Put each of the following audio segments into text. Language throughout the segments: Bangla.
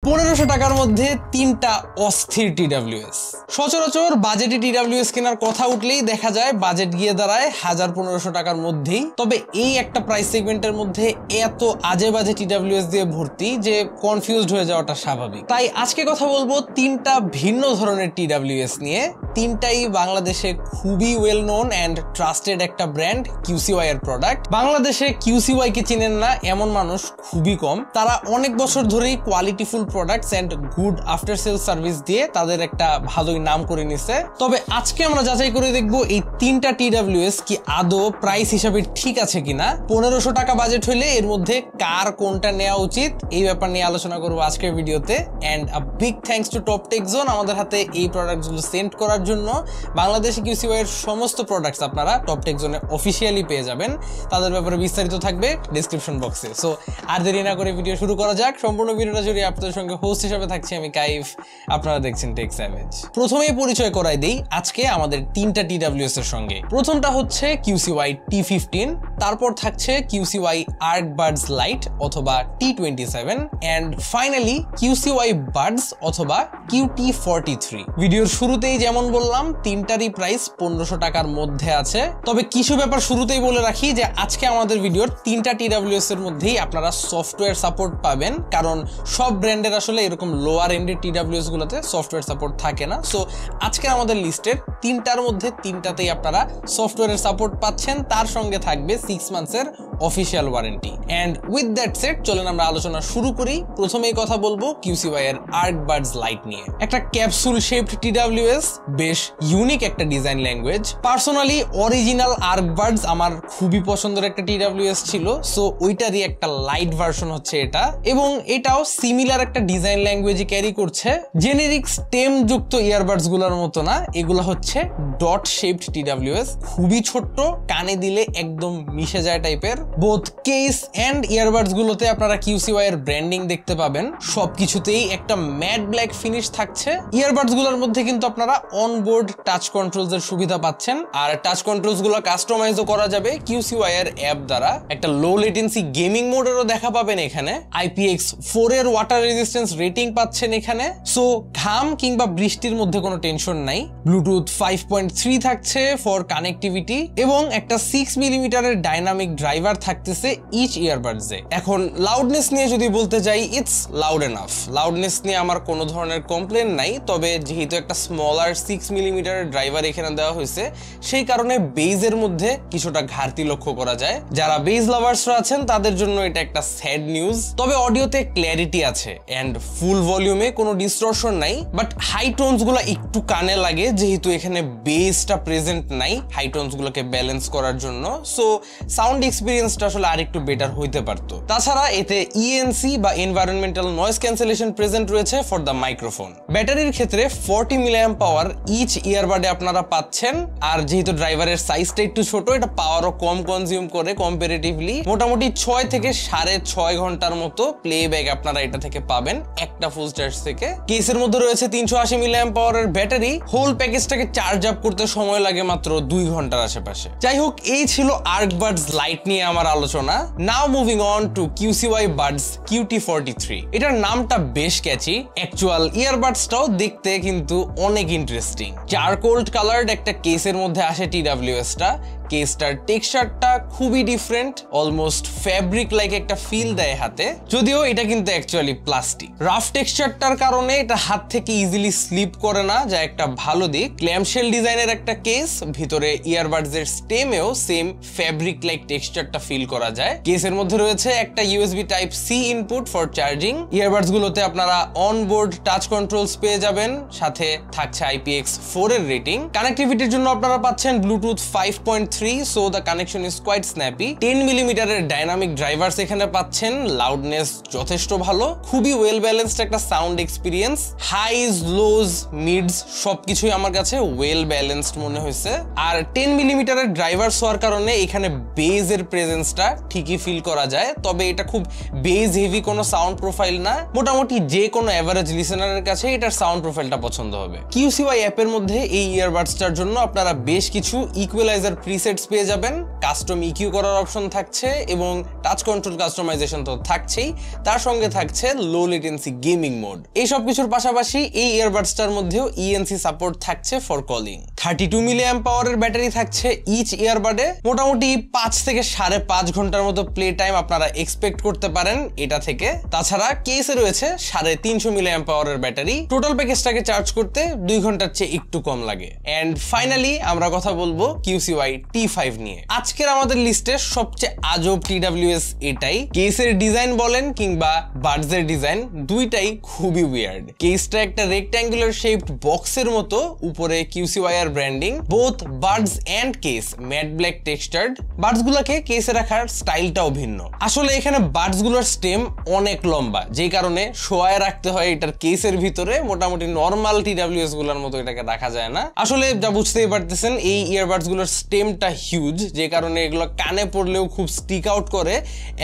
1500 টাকার মধ্যে তিনটা অস্থির টিডব্লিউএস। সচরাচর বাজেটে টিডব্লিউএস কেনার কথা উঠলেই দেখা যায় বাজেট গিয়ে দাঁড়ায় 1500 টাকার মধ্যেই। তবে এই একটা প্রাইস সেগমেন্টের মধ্যে এত আজে বাজে টিডব্লিউএস দিয়ে ভর্তি যে কনফিউজড হয়ে যাওয়াটা স্বাভাবিক। তাই আজকে কথা বলবো তিনটা ভিন্ন ধরনের টিডব্লিউএস নিয়ে। তিনটাই বাংলাদেশে খুবই ওয়েল নোন অ্যান্ড ট্রাস্টেড একটা ব্র্যান্ড কিউসিওয়াই এর প্রোডাক্ট। বাংলাদেশে কিউসিওয়াই কে চিনেন না এমন মানুষ খুবই কম। তারা অনেক বছর ধরেই qualityful products and good after sale service দিয়ে তাদের একটা ভালোই নাম করে নিছে। তবে আজকে আমরা যাচাই করে দেখবো এই তিনটা টিডব্লিউএস কি আদৌ প্রাইস হিসাবে ঠিক আছে কিনা। 1500 টাকা বাজেট হইলে এর মধ্যে কার কোনটা নেওয়া উচিত এই ব্যাপার নিয়ে আলোচনা করবো আজকের ভিডিওতে। And a big thanks to top tech zone আমাদের হাতে এই প্রোডাক্টগুলো সেন্ড করার জন্য। বাংলাদেশে কিউসিওয়াই এর সমস্ত প্রোডাক্টস আপনারা টপ টেক জোনে অফিসিয়ালি পেয়ে যাবেন। তাদের ব্যাপারে বিস্তারিত থাকবে ডেসক্রিপশন বক্সে। সো আর দেরি না করে ভিডিও শুরু করা যাক। সম্পূর্ণ ভিডিওটা জুড়ে আপনাদের সঙ্গে হোস্ট হিসেবে থাকছি আমি কাইফ, আপনারা দেখছেন টেক স্যাভেজ। প্রথমেই পরিচয় করাই দেই আজকে আমাদের তিনটা টিডব্লিউএস এর সঙ্গে। প্রথমটা হচ্ছে কিউসিওয়াই T15, তারপর থাকছে কিউসিওয়াই আর্কবাডস লাইট অথবা T27 and finally QCY Buds অথবা QT43। ভিডিওর শুরুতেই যেমন বললাম তিনটারই প্রাইস 1500 টাকার মধ্যে আছে। তবে কিছু ব্যাপার শুরুতেই বলে রাখি যে আজকে আমাদের ভিডিওর তিনটা টিডব্লিউএস এর মধ্যেই আপনারা সফটওয়্যার সাপোর্ট পাবেন, কারণ সব ব্র্যান্ডের আসলে এরকম লোয়ার এন্ডের টিডব্লিউএস গুলোতে সফটওয়্যার সাপোর্ট থাকে না। সো আজকে আমাদের লিস্টের তিনটার মধ্যে তিনটাতেই আপনারা সফটওয়্যারের সাপোর্ট পাচ্ছেন, তার সঙ্গে থাকবে 6 মান্থসের official warranty. And with that set চলেন আমরা আলোচনা শুরু করি। প্রথমেই কথা বলবো কিউসিওয়াই এর আর্কবাডস লাইট নিয়ে। একটা ক্যাপসুল শেপড টিডব্লিউএস, বেশ ইউনিক একটা ডিজাইন ল্যাঙ্গুয়েজ। পার্সোনালি অরিজিনাল আর্কবাডস আমার খুবই পছন্দের একটা টিডব্লিউএস ছিল, সো ওইটারই একটা লাইট ভার্সন হচ্ছে এটা। এবং এটাও সিমিলার একটা ডিজাইন ল্যাঙ্গুয়েজে ক্যারি করছে। জেনেরিক স্টেম যুক্ত ইয়ারবাডস গুলোর মতো না, এগুলো হচ্ছে ডট শেপড টিডব্লিউএস। খুবই ছোট্ট, কানে দিলে একদম মিশে যায় টাইপের। বোথ কেস এন্ড ইয়ারবাডস গুলোতে আপনারা কিউসিওয়াই এর ব্র্যান্ডিং দেখতে পাবেন। সবকিছুতেই একটা ম্যাট ব্ল্যাক ফিনিশ থাকছে। ইয়ারবাডস গুলোর মধ্যে কিন্তু আপনারা অনবোর্ড টাচ কন্ট্রোলস এর সুবিধা পাচ্ছেন, আর টাচ কন্ট্রোলস গুলো কাস্টমাইজও করা যাবে কিউসিওয়াই এর অ্যাপ দ্বারা। একটা লো লেটেন্সি গেমিং মোডেরও দেখা পাবেন এখানে। IPX4 এর ওয়াটার রেজিস্ট্যান্স রেটিং পাচ্ছেন এখানে। সো ঘাম কিংবা বৃষ্টির মধ্যে কোনো টেনশন নাই। ব্লুটুথ 5.3 থাকছে ফর কানেক্টিভিটি এবং একটা 6 মিলিমিটারের ডাইনামিক ড্রাইভার থাকতেছে ইচ ইয়ারবাডসে। এখন লাউডনেস নিয়ে যদি বলতে যাই, ইটস লাউড এনাফ। লাউডনেস নিয়ে আমার কোনো ধরনের কমপ্লেন নাই। তবে যেহেতু একটা স্মলার 6 মিলিমিটারের ড্রাইভার এখানে দেওয়া হয়েছে, সেই কারণে বেজের মধ্যে কিছুটা ঘাটতি লক্ষ্য করা যায়। যারা বেজ লাভার্সরা আছেন তাদের জন্য এটা একটা স্যাড নিউজ। তবে অডিওতে ক্ল্যারিটি আছে এন্ড ফুল ভলিউমে কোনো ডিস্টরশন নাই, বাট হাই টোনস গুলো একটু কানে লাগে যেহেতু এখানে বেসটা প্রেজেন্ট নাই হাই টোনস গুলোকে ব্যালেন্স করার জন্য। সো সাউন্ড এক্সপিরিয়েন্সটা আসলে আরেকটু বেটার হইতে পারতো। তাছাড়া এতে ইএনসি বা এনভায়রনমেন্টাল নয়েজ ক্যান্সেলেশন প্রেজেন্ট রয়েছে ফর দ্য মাইক্রোফোন। ব্যাটারির ক্ষেত্রে 40 মিলিঅ্যাম্প পাওয়ার ইচ ইয়ারবাডে আপনারা পাচ্ছেন। আর যেহেতু ড্রাইভারের সাইজটা একটু ছোট, এটা পাওয়ারও কম কনজিউম করে কম্পারেটিভলি। মোটামুটি 6 থেকে 6.5 ঘন্টার মতো প্লেব্যাক আপনারা এটা থেকে পাবেন একটা ফুল চার্জ থেকে। কেসের মধ্যে রয়েছে 380 মিলিঅ্যাম্প পাওয়ারের ব্যাটারি। হোল প্যাকেজটাকে চার্জ আপ করতে সময় লাগে মাত্র 2 ঘন্টার আশেপাশে। যাই হোক, এই ছিল আর্কবাডস লাইট নিয়ে আমার আলোচনা। Now moving on to QCY buds QT43। এটার নামটা বেশ ক্যাচি, অ্যাকচুয়াল ইয়ারবাডসটাও দেখতে কিন্তু অনেক ইন্টারেস্টিং। চারকোল কালার্ড একটা কেসের মধ্যে আসে টিডব্লিউএসটা। কেসটার টেক্সচারটা খুবই ডিফারেন্ট, অলমোস্ট ফ্যাব্রিক লাইক একটা ফিল দেয় হাতে, যদিও এটা কিন্তু অ্যাকচুয়ালি প্লাস্টিক। রাফ টেক্সচারটার কারণে এটা হাত থেকে ইজিলি স্লিপ করে না, যা একটা ভালো দিক। ক্ল্যাম্পশেল ডিজাইনের একটা কেস, ভিতরে ইয়ারবাডস এর স্টেমেও সেম ফ্যাব্রিক লাইক টেক্সচারটা ফিল করা যায়। কেসের মধ্যে রয়েছে একটা USB Type-C input for charging. Earbuds গুলোতে আপনারা অনবোর্ড টাচ কন্ট্রোলস পেয়ে যাবেন, সাথে থাকছে IPX4 এর রেটিং। কানেক্টিভিটির জন্য আপনারা পাচ্ছেন Bluetooth 5.3, so the connection is quite snappy. 10 মিলিমিটারের ডাইনামিক ড্রাইভারস এখানে পাচ্ছেন। লাউডনেস যথেষ্ট ভালো, খুবই ওয়েল ব্যালেন্সড একটা সাউন্ড এক্সপিরিয়েন্স। হাইজ, লোজ, মিডস সবকিছুই আমার কাছে ওয়েল ব্যালেন্সড মনে হয়েছে। আর 10 মিলিমিটারের ড্রাইভারস হওয়ার কারণে এখানে বেজের প্রেজেন্সটা ঠিকই ফিল করা যায়। তবে এটা খুব বেজ হেভি কোনো সাউন্ড প্রোফাইল না। মোটামুটি যে কোনো এভারেজ লিসেনারের কাছে এটার সাউন্ড প্রোফাইলটা পছন্দ হবে। কিউসিওয়াই অ্যাপের মধ্যে এই ইয়ারবাডসটার জন্য আপনারা বেশ কিছু ইকুয়ালাইজার প্রিসেটস পেয়ে যাবেন। কাস্টম ইকিউ করার অপশন থাকছে এবং টাচ কন্ট্রোল কাস্টমাইজেশন তো থাকছেই, তার সঙ্গে থাকছে লো লেটেন্সি গেমিং মোড। এই সব কিছুর পাশাপাশি এই ইয়ারবাডসটার মধ্যেও ইএনসি সাপোর্ট থাকছে ফর কলিং। 32 মিলি অ্যাম্প পাওয়ারের ব্যাটারি থাকছে ইচ ইয়ারবাডে। মোটামুটি 5 থেকে 5.5 ঘন্টার মতো প্লে টাইম আপনারা এক্সপেক্ট করতে পারেন এটা থেকে। তাছাড়া কেসে রয়েছে 350 মিলি অ্যাম্প পাওয়ারের ব্যাটারি। টোটাল প্যাকেজটাকে চার্জ করতে 2 ঘন্টার চেয়ে একটু কম লাগে। এন্ড ফাইনালি আমরা কথা বলবো QCY T5 নিয়ে। আজকের আমাদের লিস্টে সবচেয়ে আজব TWS এটাই। কেসের ডিজাইন বলেন কিংবা বাডসের ডিজাইন দুইটাই খুবই উইয়ার্ড। কেসটা একটা রেক্ট্যাঙ্গুলার শেপড বক্সের মতো, উপরে QCY এর branding. Both buds and case matte black textured. Buds গুলাকে কেসে রাখার স্টাইলটাও ভিন্ন। আসলে এখানে বাডস গুলোর স্টেম অনেক লম্বা, যেই কারণে শোয়ায় রাখতে হয় এটার কেসের ভিতরে। মোটামুটি নর্মাল TWS গুলোর মতো এটাকে রাখা যায় না। আসলে যা বুঝতেই পারতেছেন এই ইয়ারবাডস গুলোর স্টেমটা হিউজ, যে কারণে এগুলো কানে পড়লেও খুব স্টিক আউট করে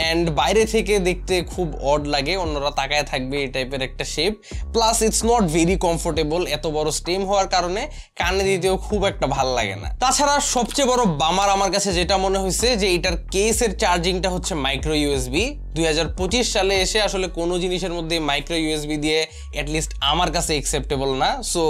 এন্ড বাইরে থেকে দেখতে খুব অড লাগে, অন্যরা তাকায় থাকবে এই টাইপের একটা shape. Plus it's not very comfortable, এত বড় স্টেম হওয়ার কারণে কানে দিতেও খুব একটা ভাল লাগে না। তাছাড়া সবচেয়ে বড় বামার আমার কাছে যেটা মনে হয়েছে যে এটার কেসের চার্জিংটা হচ্ছে মাইক্রো ইউএসবি। 2025 সালে এসে আসলে কোনো জিনিসের মধ্যে মাইক্রো ইউএসবি দিয়ে অ্যাটলিস্ট আমার কাছে অ্যাকসেপ্টেবল না, সো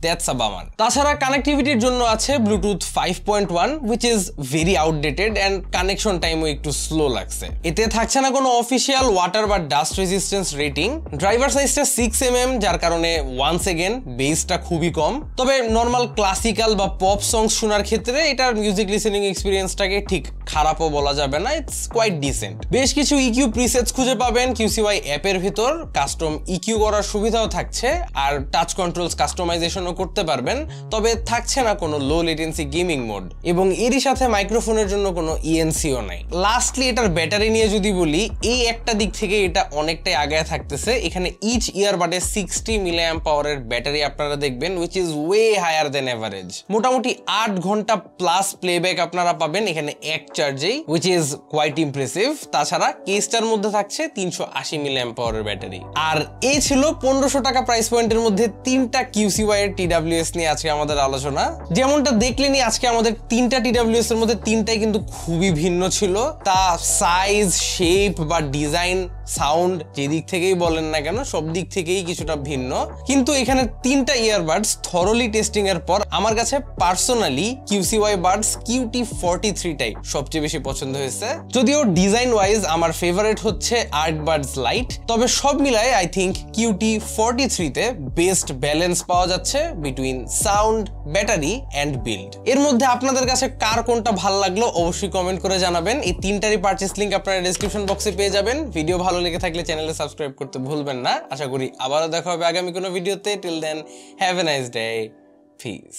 দ্যাটস আ বামার। তাছাড়া কানেক্টিভিটির জন্য আছে Bluetooth 5.1 which is very outdated and connection টাইমও একটু স্লো লাগছে। এতে থাকছে না কোনো অফিসিয়াল ওয়াটার বা ডাস্ট রেজিস্ট্যান্স রেটিং। ড্রাইভার সাইজটা 6mm, যার কারণে ওয়ান্স এগেন বেসটা খুবই কম। তবে নর্মাল ক্লাসিক্যাল বা পপ সংস শোনার ক্ষেত্রে এটার মিউজিক লিসেনিং এক্সপিরিয়েন্সটাকে ঠিক খারাপও বলা যাবে না, ইটস কোয়াইট ডিসেন্ট। বেশ কিছু ইকিউ প্রিসেটস খুঁজে পাবেন QCY অ্যাপের ভিতর। কাস্টম ইকিউ করার সুবিধাও থাকছে আর টাচ কন্ট্রোলস কাস্টমাইজেশনও করতে পারবেন। তবে থাকছে না কোনো লো লেটেন্সি গেমিং মোড এবং এরই সাথে মাইক্রোফোনের জন্য কোনো ইএনসিও নাই। লাস্টলি এটার ব্যাটারি নিয়ে যদি বলি, এই একটা দিক থেকে এটা অনেকটাই আগায় থাকতেছে। এখানে ইচ ইয়ারবাডে 60 মিলি অ্যাম্প পাওয়ারের ব্যাটারি আপনারা দেখবেন, which is way higher than average. মোটামুটি 8 ঘন্টা প্লাস প্লেব্যাক আপনারা পাবেন এখানে এক চার্জেই, হুইচ ইজ কোয়াইট ইমপ্রেসিভ। তাছাড়া কেসটার মধ্যে থাকছে 380 মিলি অ্যাম্প পাওয়ারের ব্যাটারি। আর এই ছিল 1500 টাকা প্রাইস পয়েন্টের মধ্যে 3টা QCY এর TWS নিয়ে আজকে আমাদের আলোচনা। যেমনটা দেখলেনি আজকে আমাদের 3টা TWS এর মধ্যে 3টাই কিন্তু খুবই ভিন্ন ছিল। তা সাইজ, শেপ বা ডিজাইন, সাউন্ড যেদিক থেকেই বলেন না কেন সব দিক থেকেই কিছুটা ভিন্ন। কিন্তু এখানে 3টা ইয়ারবাডস থরলি টেস্টিং এর পর আমার কাছে পার্সোনালি QCY বাডস QT43টাই সবচেয়ে বেশি পছন্দ হয়েছে। যদিও ডিজাইন ওয়াইজ আমার ফেভারিট হচ্ছে আর্টবাডস লাইট, তবে সব মিলায় আই থিঙ্ক QT43তে বেস্ট ব্যালেন্স পাওয়া যাচ্ছে between sound, battery and build. এর মধ্যে আপনাদের কাছে কার কোনটা ভালো লাগলো অবশ্যই কমেন্ট করে জানাবেন। এই 3টারই পারচেস লিংক আপনারা ডেসক্রিপশন বক্সে পেয়ে যাবেন। ভিডিও ভালো লেগে থাকলে চ্যানেলে সাবস্ক্রাইব করতে ভুলবেন না। আশা করি আবারও দেখা হবে আগামী কোনো ভিডিওতে। Till then have a nice day, piece.